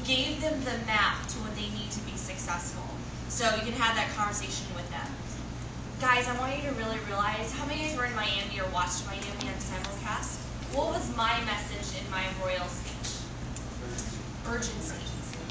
gave them the map to what they need to be successful. So you can have that conversation with them. Guys, I want you to really realize, how many of you were in Miami or watched Miami on simulcast? What was my message in my royal speech? Urgency.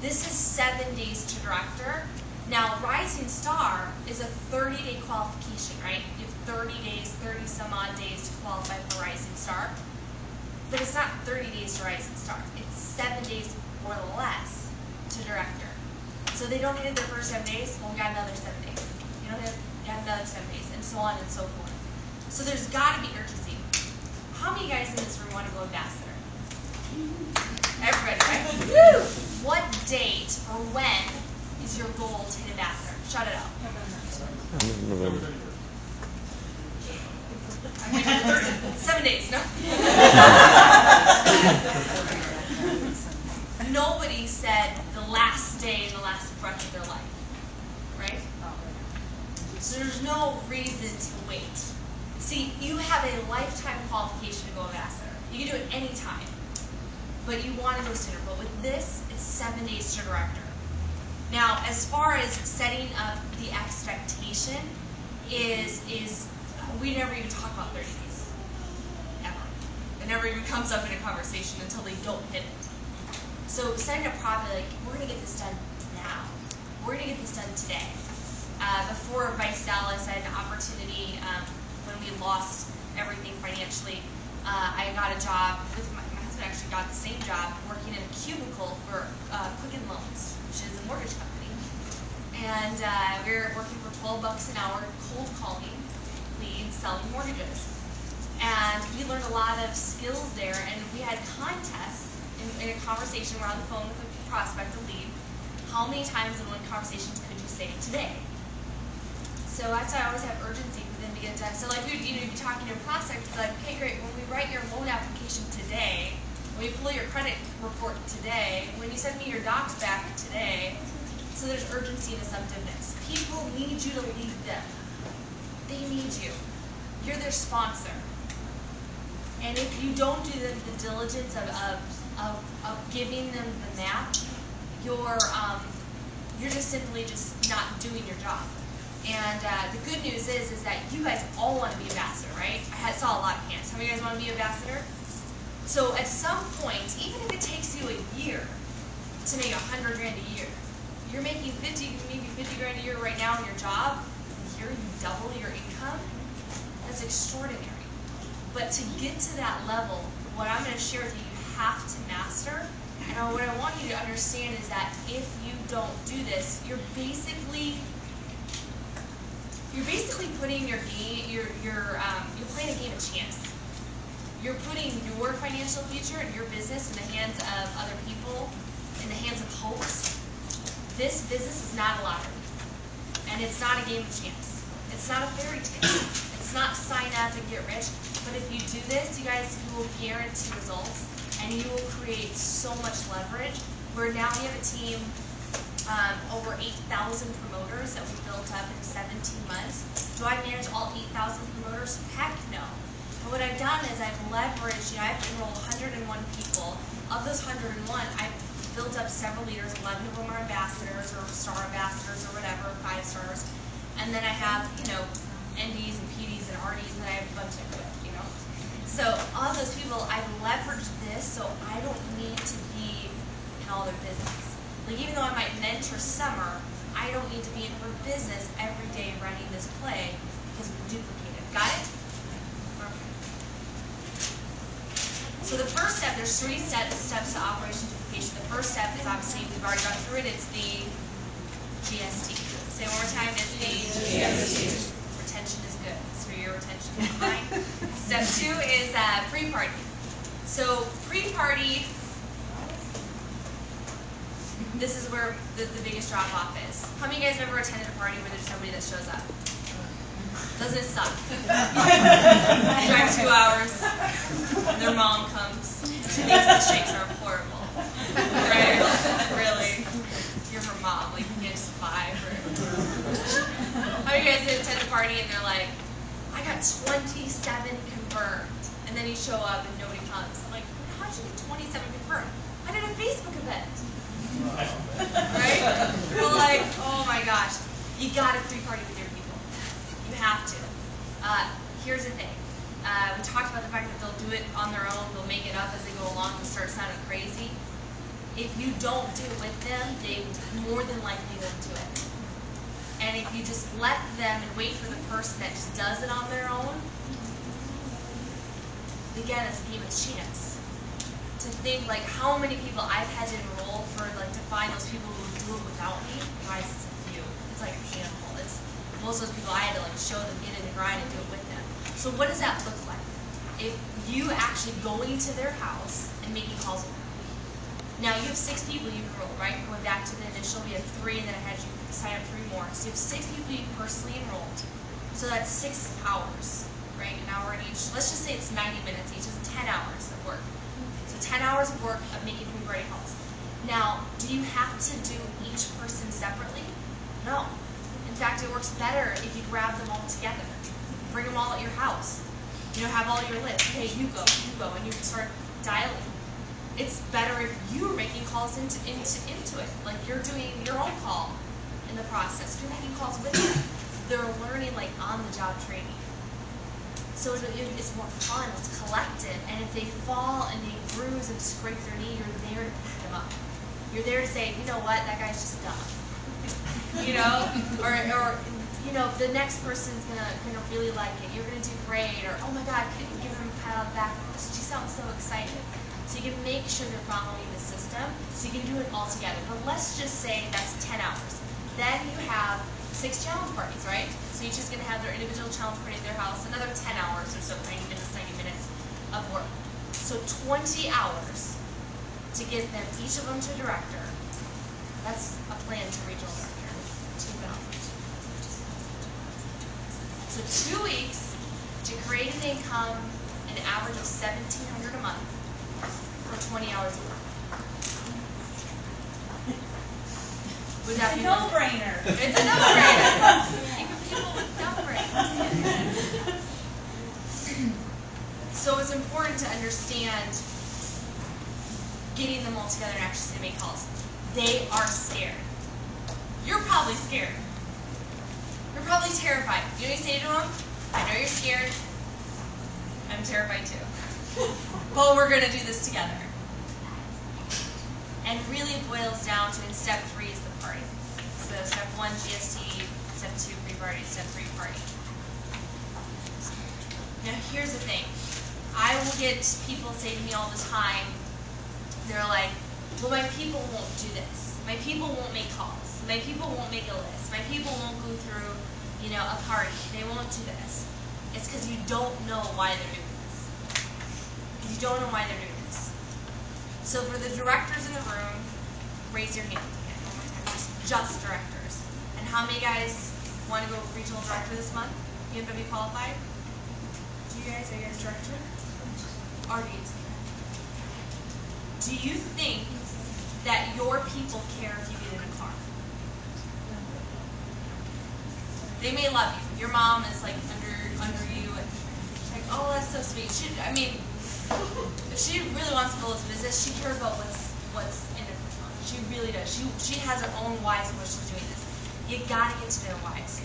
This is 7 days to director. Now, Rising Star is a 30-day qualification, right? You have 30 days, 30 some odd days to qualify for Rising Star. But it's not 30 days to Rising Star. It's 7 days or less to director. So they don't hit their first 7 days, well, we got another 7 days. You don't hit, got another 7 days, and so on and so forth. So there's got to be urgency. How many guys in this room want to go ambassador? Everybody, right? Woo! What date or when is your goal to hit ambassador? Shout it out. November. 7 days, no? Nobody said the last day and the last breath of their life, right? So there's no reason to wait. See, you have a lifetime qualification to go ambassador. You can do it any time, but you want to go sooner. But with this, it's 7 days to director. Now, as far as setting up the expectation is we never even talk about 30 days, ever. It never even comes up in a conversation until they don't hit it. So setting up properly, like, we're going to get this done now. We're going to get this done today. Before Vice Dallas, I had an opportunity when we lost everything financially. I got a job with my husband. Actually got the same job working in a cubicle for Quicken Loans, which is a mortgage company. And we were working for $12 an hour, cold calling leads, selling mortgages. And we learned a lot of skills there, and we had contests in a conversation. We're on the phone with a prospect, a lead. How many times in one conversation could you say today? So that's why I always have urgency for them to get it done. So like you'd be talking to a prospect, it's like, okay, great, when we write your loan application today, when we pull your credit report today, when you send me your docs back today. So there's urgency and assumptiveness. People need you to lead them. They need you. You're their sponsor. And if you don't do the diligence of giving them the map, you're just simply just not doing your job. And the good news is that you guys all want to be ambassador, right? I saw a lot of hands. How many of you guys want to be ambassador? So at some point, even if it takes you a year to make $100 grand a year, you're making maybe 50 grand a year right now in your job. Here you double your income. That's extraordinary. But to get to that level, what I'm going to share with you, you have to master. And what I want you to understand is that if you don't do this, you're basically putting your game, you're playing a game of chance. You're putting your financial future and your business in the hands of other people, in the hands of hopes. This business is not a lottery, and it's not a game of chance. It's not a fairy tale. It's not sign up and get rich. But if you do this, you guys, you will guarantee results, and you will create so much leverage. Where now we have a team. Over 8,000 promoters that we built up in 17 months. Do I manage all 8,000 promoters? Heck no. But what I've done is I've leveraged, I've enrolled 101 people. Of those 101, I've built up several leaders. 11 of them are ambassadors or star ambassadors or whatever, 5 stars. And then I have, NDs and PDs and RDs that I have a bunch of with, So all those people, I've leveraged this so I don't need to be in all their business. Like, even though I might mentor Summer, I don't need to be in her business every day running this play because we're duplicated. Got it? Okay. So the first step, there's 3 steps to operation duplication. The first step is obviously, we've already gone through it, it's the GST. Say it one more time, it's the GST. Retention is good, so your retention is fine. Step 2 is pre-party. So pre-party, this is where the biggest drop-off is. How many of you guys have ever attended a party where there's nobody that shows up? Doesn't it suck? You drive 2 hours, their mom comes, she thinks the shakes are horrible. Right? Really? You're her mom, like you can't just buy her. How many of you guys have attended a party and they're like, I got 27 confirmed, and then you show up and nobody comes. I'm like, how'd you get 27 confirmed? I did a Facebook event. You gotta pre-party with your people. You have to. Here's the thing. We talked about the fact that they'll do it on their own, they'll make it up as they go along and start sounding crazy. If you don't do it with them, they more than likely won't do it. And if you just let them and wait for the person that just does it on their own, again, it's a game of chance. To think like how many people I've had to enroll for like to find those people who would do it without me, guys, it's a few. It's like a handful. It's most of those people I had to like show them, get in the grind and do it with them. So what does that look like? If you actually going to their house and making calls with them. Now you have 6 people you enrolled, right? Going back to the initial, we had 3 and then I had you sign up 3 more. So you have 6 people you personally enrolled. So that's 6 hours, right? An hour in each. Let's just say it's 90 minutes each. It's 10 hours of work. So 10 hours of work of making pre-party calls. Now, do you have to do each person separately? No. In fact, it works better if you grab them all together. Bring them all at your house. You know, have all your lists. Hey, you go, and you start dialing. It's better if you're making calls into it. Like you're doing your own call in the process. You're making calls with them. They're learning like on-the-job training. So it's more fun, it's collective, and if they fall and they bruise and scrape their knee, you're there to pick them up. You're there to say, you know what, that guy's just dumb. You know? Or you know, the next person's gonna really like it. You're gonna do great, or oh my god, can you give them a pat on the back? She sounds so excited. So you can make sure they're following the system, so you can do it all together. But let's just say that's 10 hours. Then you have 6 challenge parties, right? So each is going to have their individual challenge party at their house, another 10 hours or so, 90 minutes of work. So 20 hours to get them, each of them to director. That's a plan to regional director. 2 hours. So 2 weeks to create an income, an average of $1,700 a month for 20 hours of work. Would that be a no-brainer? It's a no-brainer. Even people with no-brainers. So it's important to understand getting them all together and actually make calls. They are scared. You're probably scared. You're probably terrified. You know what you say to them? I know you're scared. I'm terrified too. But we're going to do this together. And really it boils down to, in step 3 is the party. So step 1, GST, step 2, pre-party, step 3, party. Now here's the thing. I will get people say to me all the time, they're like, well, my people won't do this. My people won't make calls. My people won't make a list. My people won't go through, you know, a party. They won't do this. It's because you don't know why they're doing this. You don't know why they're doing this. So for the directors in the room, raise your hand again, one more time. Just directors. And how many guys want to go regional director this month? BMW qualified? Do you guys? Are you guys director? RDs. Do you think that your people care if you get in a car? They may love you. Your mom is like under you and like, oh, that's so sweet. I mean, if she really wants to build this business, she cares about what's in it for her. She really does. She has her own whys in which she's doing this. You gotta get to their whys.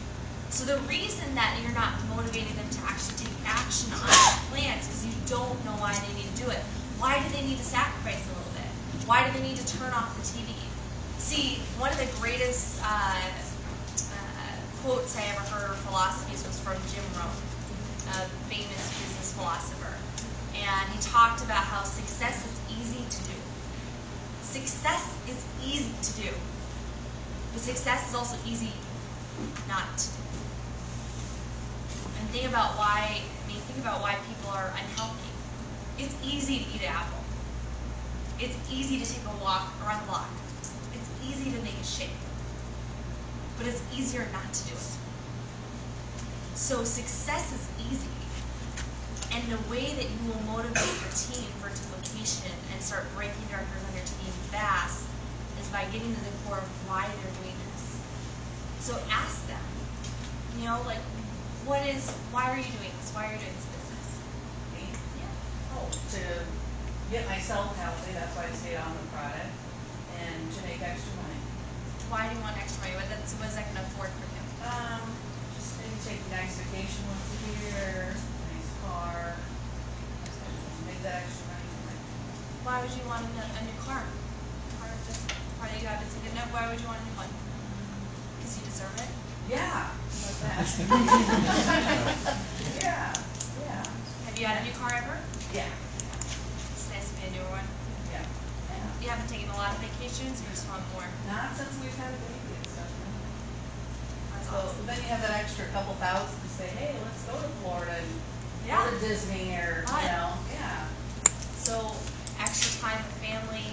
So the reason that you're not motivating them to actually take action on their plans is because you don't know why they need to do it. Why do they need to sacrifice a little bit? Why do they need to turn off the TV? See, one of the greatest quotes I ever heard, or philosophies, was from Jim Rohn, a famous business philosopher. And he talked about how success is easy to do. Success is easy to do. But success is also easy not to do. And think about why people are unhealthy. It's easy to eat an apple. It's easy to take a walk around the block. It's easy to make a shake. But it's easier not to do it. So success is easy. And the way that you will motivate your team for duplication and start breaking directors on your team fast is by getting to the core of why they're doing this. So ask them, you know, like, why are you doing this? Why are you doing this business? Me? Yeah. Oh, to get myself healthy, that's why I stayed on the product, and to make extra money. Why do you want extra money? What is that going to afford for you? Just maybe take a nice vacation once a year, nice car, make that extra money for me. Why would you want a new car? Part of you have to take a note. Why would you want a new one? Because you deserve it. Yeah, like that. Yeah, yeah, Have you had a new car ever? yeah, It's nice to be a newer one. yeah, yeah. You haven't taken a lot of vacations, or just want more? Not since we've had a baby and stuff, no. That's So awesome. then you have that extra couple thousand to say, hey, let's go to Florida and Yeah. go to Disney or, Fun. you know, yeah. So, extra time with family,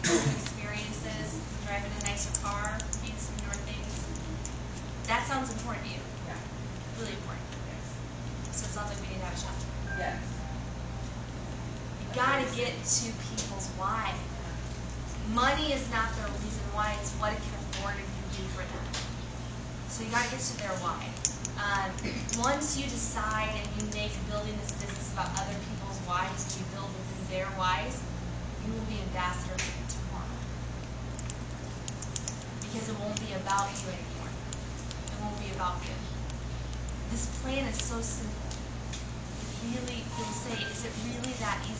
new experiences, driving a nicer car, eating some newer things. That sounds important to you. Yeah, Really important. yes, So it sounds like we need to have a shelter. yes. You gotta get to people's why. Money is not the reason why, it's what it can afford and can do for them. So you gotta get to their why. Once you decide and you make building this business about other people's whys, and you build within their whys, you will be ambassadors tomorrow. Because it won't be about you anymore. It won't be about you. This plan is so simple. It really, you'll say, is it really that easy?